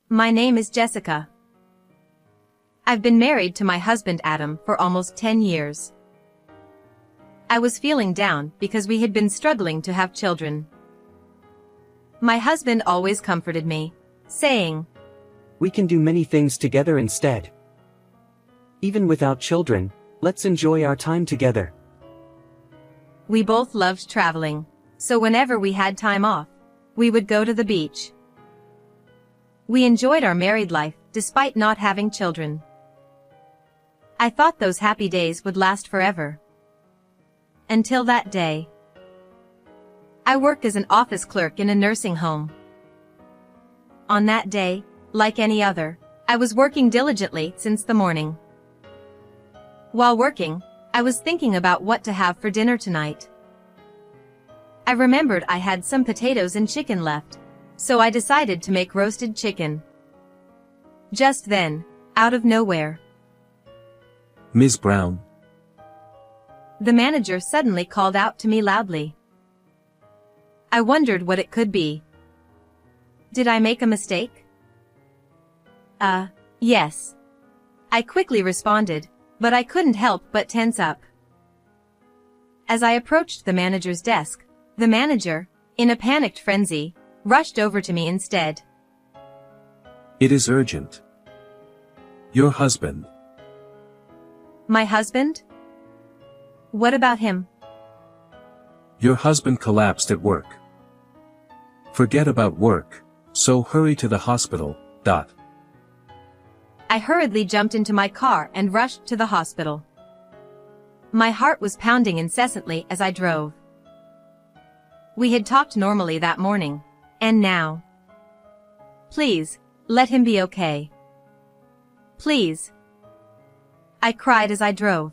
My name is Jessica. I've been married to my husband Adam for almost 10 years. I was feeling down because we had been struggling to have children. My husband always comforted me, saying, "We can do many things together instead. Even without children, let's enjoy our time together." We both loved traveling, so whenever we had time off, we would go to the beach. We enjoyed our married life despite not having children. I thought those happy days would last forever. Until that day. I worked as an office clerk in a nursing home. On that day, like any other, I was working diligently since the morning. While working, I was thinking about what to have for dinner tonight. I remembered I had some potatoes and chicken left, so I decided to make roasted chicken. Just then, out of nowhere, "Ms. Brown." The manager suddenly called out to me loudly. I wondered what it could be. Did I make a mistake? Yes. I quickly responded, but I couldn't help but tense up. As I approached the manager's desk, the manager, in a panicked frenzy, rushed over to me instead. "It is urgent. Your husband." My husband? What about him? "Your husband collapsed at work. Forget about work, so hurry to the hospital. I hurriedly jumped into my car and rushed to the hospital. My heart was pounding incessantly as I drove. We had talked normally that morning, and now. Please, let him be okay. Please. I cried as I drove.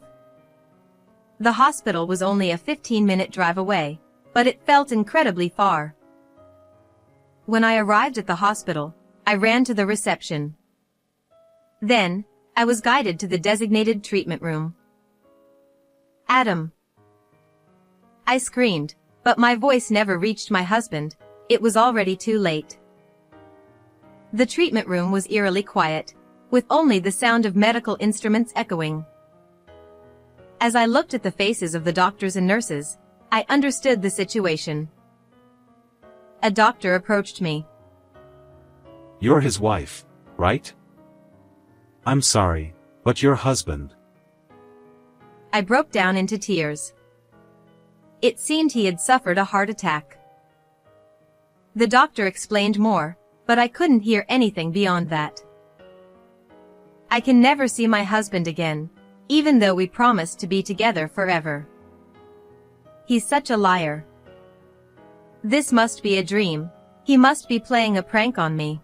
The hospital was only a 15-minute drive away, but it felt incredibly far. When I arrived at the hospital, I ran to the reception. Then, I was guided to the designated treatment room. "Adam!" I screamed, but my voice never reached my husband. It was already too late. The treatment room was eerily quiet, with only the sound of medical instruments echoing. As I looked at the faces of the doctors and nurses, I understood the situation. A doctor approached me. "You're his wife, right? I'm sorry, but your husband." I broke down into tears. It seemed he had suffered a heart attack. The doctor explained more, but I couldn't hear anything beyond that. I can never see my husband again, even though we promised to be together forever. He's such a liar. This must be a dream. He must be playing a prank on me.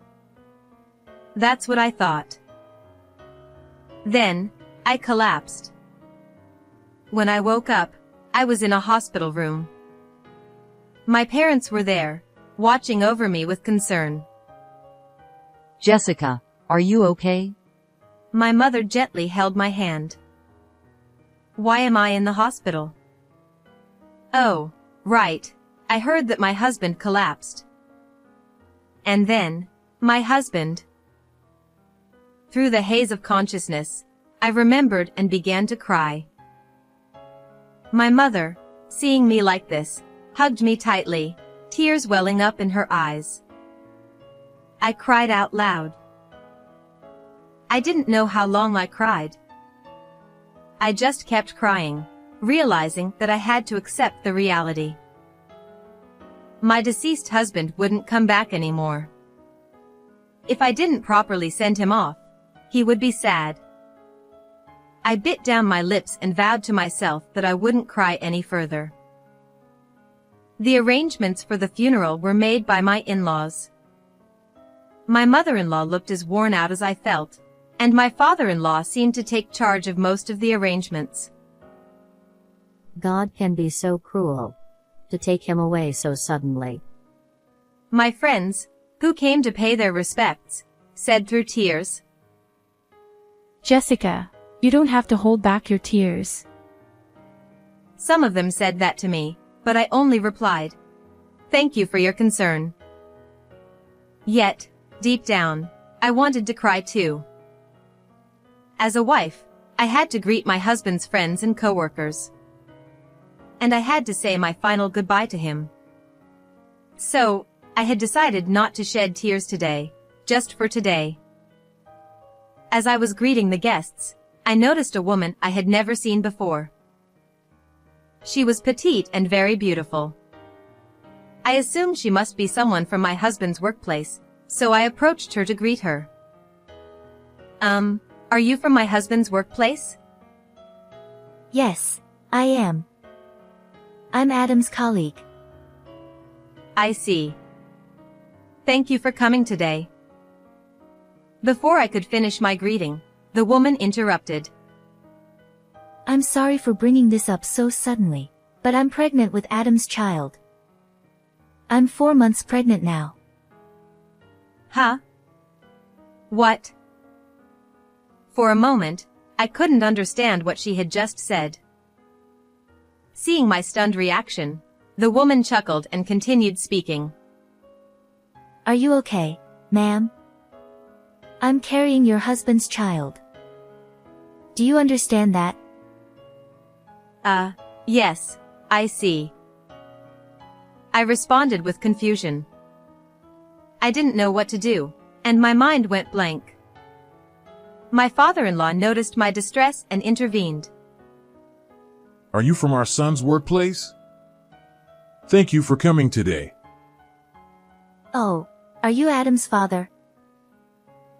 That's what I thought. Then, I collapsed. When I woke up, I was in a hospital room. My parents were there, watching over me with concern. "Jessica, are you okay?" My mother gently held my hand. "Why am I in the hospital?" "Oh, right. I heard that my husband collapsed." And then, my husband. Through the haze of consciousness, I remembered and began to cry. My mother, seeing me like this, hugged me tightly, tears welling up in her eyes. I cried out loud. I didn't know how long I cried. I just kept crying, realizing that I had to accept the reality. My deceased husband wouldn't come back anymore. If I didn't properly send him off, he would be sad. I bit down my lips and vowed to myself that I wouldn't cry any further. The arrangements for the funeral were made by my in-laws. My mother-in-law looked as worn out as I felt, and my father-in-law seemed to take charge of most of the arrangements. God can be so cruel. To take him away so suddenly. My friends, who came to pay their respects, said through tears, "Jessica, you don't have to hold back your tears." Some of them said that to me, but I only replied, "Thank you for your concern." Yet, deep down, I wanted to cry too. As a wife, I had to greet my husband's friends and coworkers. And I had to say my final goodbye to him. So, I had decided not to shed tears today, just for today. As I was greeting the guests, I noticed a woman I had never seen before. She was petite and very beautiful. I assumed she must be someone from my husband's workplace, so I approached her to greet her. Are you from my husband's workplace? Yes, I am. I'm Adam's colleague. I see. Thank you for coming today. Before I could finish my greeting, the woman interrupted. I'm sorry for bringing this up so suddenly, but I'm pregnant with Adam's child. I'm 4 months pregnant now. Huh? What? For a moment, I couldn't understand what she had just said. Seeing my stunned reaction, the woman chuckled and continued speaking. Are you okay, ma'am? I'm carrying your husband's child. Do you understand that? Yes, I see. I responded with confusion. I didn't know what to do, and my mind went blank. My father-in-law noticed my distress and intervened. Are you from our son's workplace? Thank you for coming today. Oh, are you Adam's father?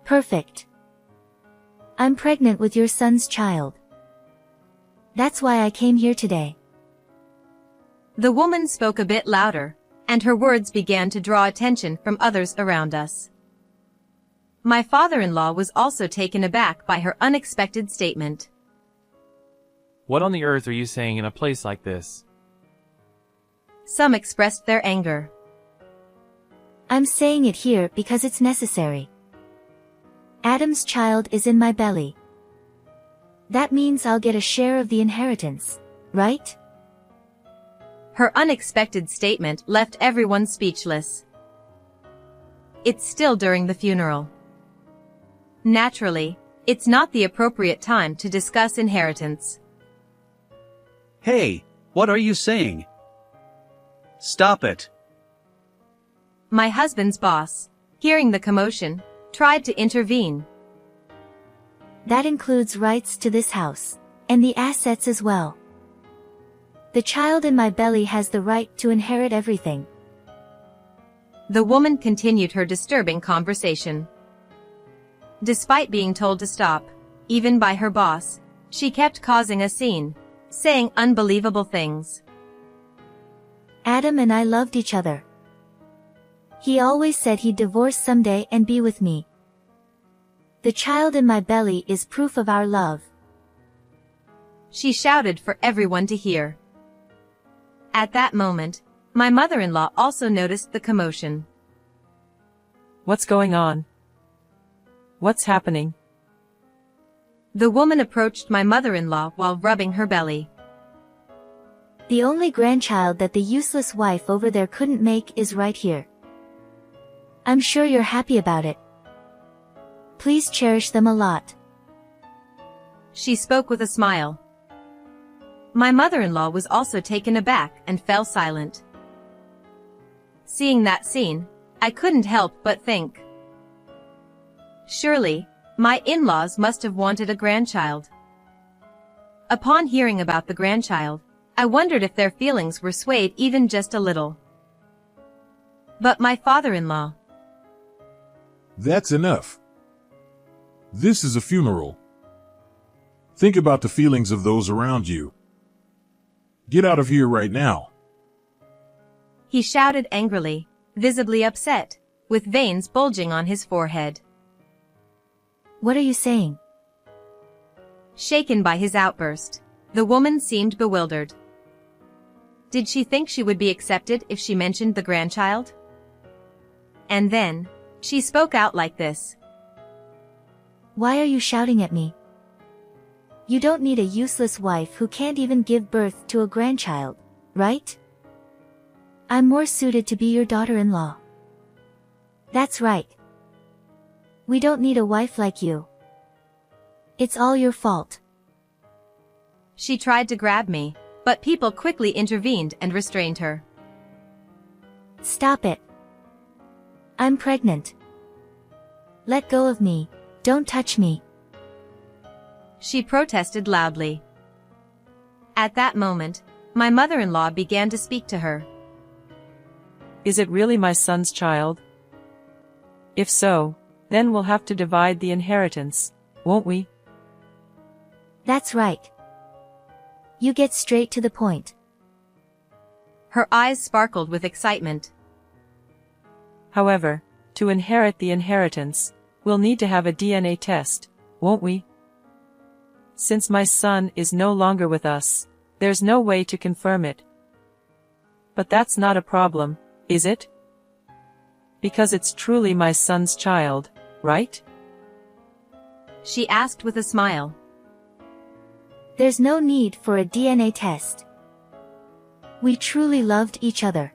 Perfect. I'm pregnant with your son's child. That's why I came here today. The woman spoke a bit louder, and her words began to draw attention from others around us. My father-in-law was also taken aback by her unexpected statement. What on the earth are you saying in a place like this? Some expressed their anger. I'm saying it here because it's necessary. Adam's child is in my belly. That means I'll get a share of the inheritance, right? Her unexpected statement left everyone speechless. It's still during the funeral. Naturally, it's not the appropriate time to discuss inheritance. Hey, what are you saying? Stop it. My husband's boss, hearing the commotion, tried to intervene. That includes rights to this house, and the assets as well. The child in my belly has the right to inherit everything. The woman continued her disturbing conversation. Despite being told to stop, even by her boss, she kept causing a scene, saying unbelievable things. Adam and I loved each other. He always said he'd divorce someday and be with me. The child in my belly is proof of our love. She shouted for everyone to hear. At that moment, my mother-in-law also noticed the commotion. What's going on? What's happening? The woman approached my mother-in-law while rubbing her belly. The only grandchild that the useless wife over there couldn't make is right here. I'm sure you're happy about it. Please cherish them a lot. She spoke with a smile. My mother-in-law was also taken aback and fell silent. Seeing that scene, I couldn't help but think. Surely, my in-laws must have wanted a grandchild. Upon hearing about the grandchild, I wondered if their feelings were swayed even just a little. But my father-in-law. That's enough. This is a funeral. Think about the feelings of those around you. Get out of here right now. He shouted angrily, visibly upset, with veins bulging on his forehead. What are you saying? Shaken by his outburst, the woman seemed bewildered. Did she think she would be accepted if she mentioned the grandchild? And then, she spoke out like this. Why are you shouting at me? You don't need a useless wife who can't even give birth to a grandchild, right? I'm more suited to be your daughter-in-law. That's right. We don't need a wife like you. It's all your fault. She tried to grab me, but people quickly intervened and restrained her. Stop it. I'm pregnant. Let go of me. Don't touch me. She protested loudly. At that moment, my mother-in-law began to speak to her. Is it really my son's child? If so, then we'll have to divide the inheritance, won't we? That's right. You get straight to the point. Her eyes sparkled with excitement. However, to inherit the inheritance, we'll need to have a DNA test, won't we? Since my son is no longer with us, there's no way to confirm it. But that's not a problem, is it? Because it's truly my son's child, right? She asked with a smile. There's no need for a DNA test. We truly loved each other.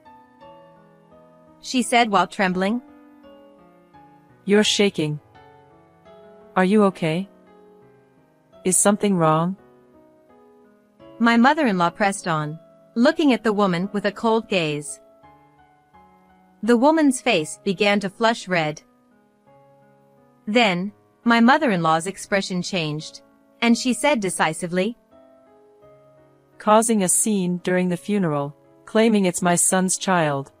She said while trembling. You're shaking. Are you okay? Is something wrong? My mother-in-law pressed on, looking at the woman with a cold gaze. The woman's face began to flush red. Then, my mother-in-law's expression changed, and she said decisively, causing a scene during the funeral, claiming it's my son's child.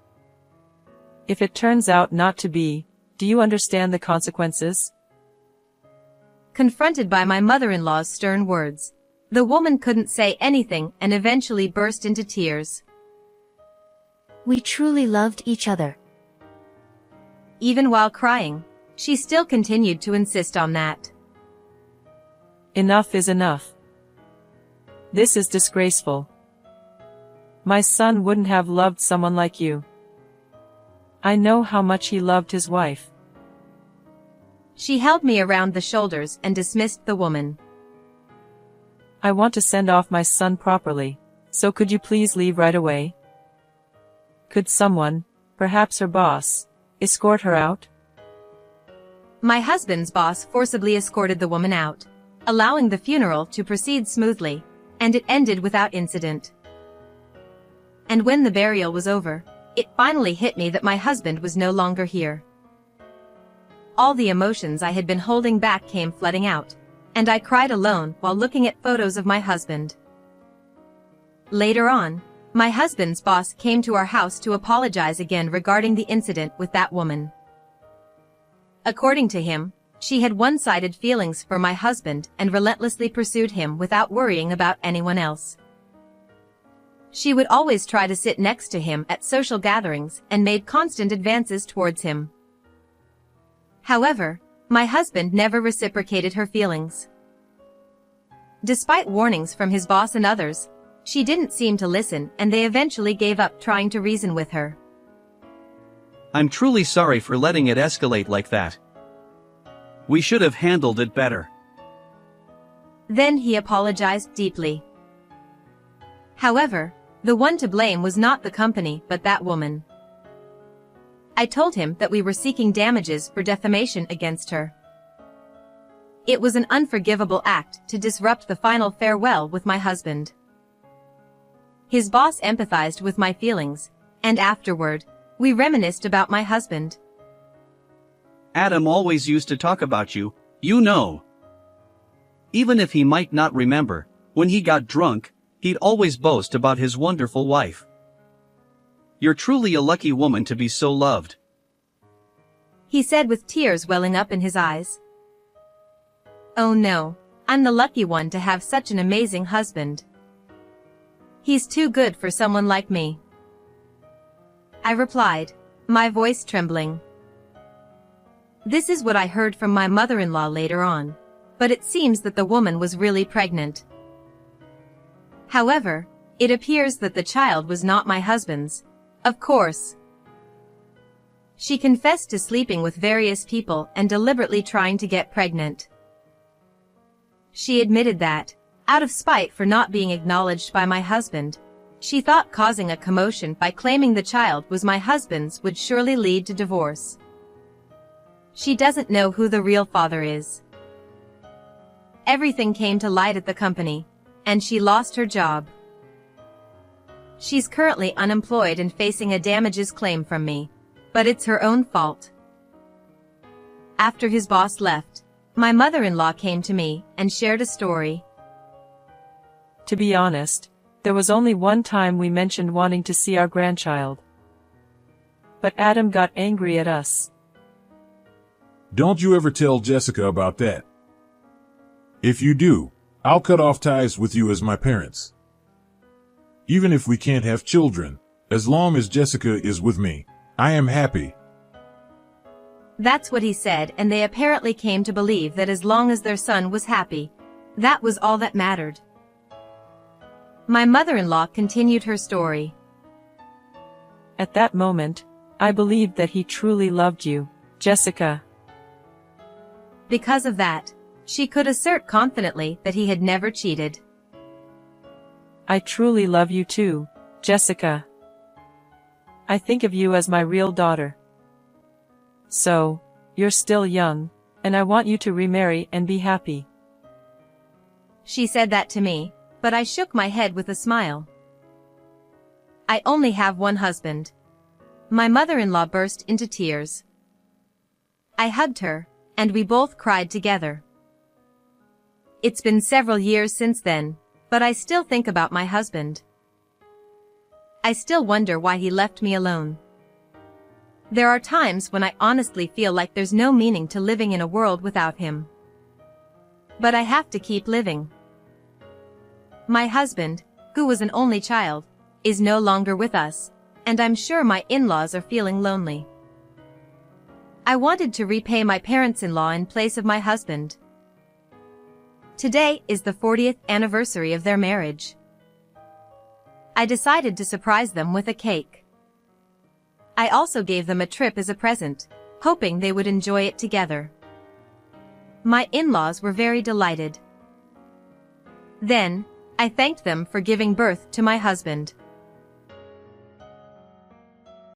If it turns out not to be, do you understand the consequences? Confronted by my mother-in-law's stern words, the woman couldn't say anything and eventually burst into tears. We truly loved each other. Even while crying, she still continued to insist on that. Enough is enough. This is disgraceful. My son wouldn't have loved someone like you. I know how much he loved his wife. She held me around the shoulders and dismissed the woman. I want to send off my son properly, so could you please leave right away? Could someone, perhaps her boss, escort her out? My husband's boss forcibly escorted the woman out, allowing the funeral to proceed smoothly, and it ended without incident. And when the burial was over, it finally hit me that my husband was no longer here. All the emotions I had been holding back came flooding out, and I cried alone while looking at photos of my husband. Later on, my husband's boss came to our house to apologize again regarding the incident with that woman. According to him, she had one-sided feelings for my husband and relentlessly pursued him without worrying about anyone else. She would always try to sit next to him at social gatherings and made constant advances towards him. However, my husband never reciprocated her feelings. Despite warnings from his boss and others, she didn't seem to listen and they eventually gave up trying to reason with her. I'm truly sorry for letting it escalate like that. We should have handled it better. Then he apologized deeply. However, the one to blame was not the company but that woman. I told him that we were seeking damages for defamation against her. It was an unforgivable act to disrupt the final farewell with my husband. His boss empathized with my feelings, and afterward, we reminisced about my husband. Adam always used to talk about you, you know. Even if he might not remember, when he got drunk, he'd always boast about his wonderful wife. You're truly a lucky woman to be so loved. He said with tears welling up in his eyes. Oh no, I'm the lucky one to have such an amazing husband. He's too good for someone like me. I replied, my voice trembling. This is what I heard from my mother-in-law later on, but it seems that the woman was really pregnant. However, it appears that the child was not my husband's, of course. She confessed to sleeping with various people and deliberately trying to get pregnant. She admitted that, out of spite for not being acknowledged by my husband, she thought causing a commotion by claiming the child was my husband's would surely lead to divorce. She doesn't know who the real father is. Everything came to light at the company, and she lost her job. She's currently unemployed and facing a damages claim from me, but it's her own fault. After his boss left, my mother-in-law came to me and shared a story. To be honest, there was only one time we mentioned wanting to see our grandchild. But Adam got angry at us. Don't you ever tell Jessica about that. If you do, I'll cut off ties with you as my parents. Even if we can't have children, as long as Jessica is with me, I am happy. That's what he said, and they apparently came to believe that as long as their son was happy, that was all that mattered. My mother-in-law continued her story. At that moment, I believed that he truly loved you, Jessica. Because of that, she could assert confidently that he had never cheated. I truly love you too, Jessica. I think of you as my real daughter. So, you're still young, and I want you to remarry and be happy. She said that to me, but I shook my head with a smile. I only have one husband. My mother-in-law burst into tears. I hugged her, and we both cried together. It's been several years since then, but I still think about my husband. I still wonder why he left me alone. There are times when I honestly feel like there's no meaning to living in a world without him. But I have to keep living. My husband, who was an only child, is no longer with us, and I'm sure my in-laws are feeling lonely. I wanted to repay my parents-in-law in place of my husband. Today is the 40th anniversary of their marriage. I decided to surprise them with a cake. I also gave them a trip as a present, hoping they would enjoy it together. My in-laws were very delighted. Then, I thanked them for giving birth to my husband.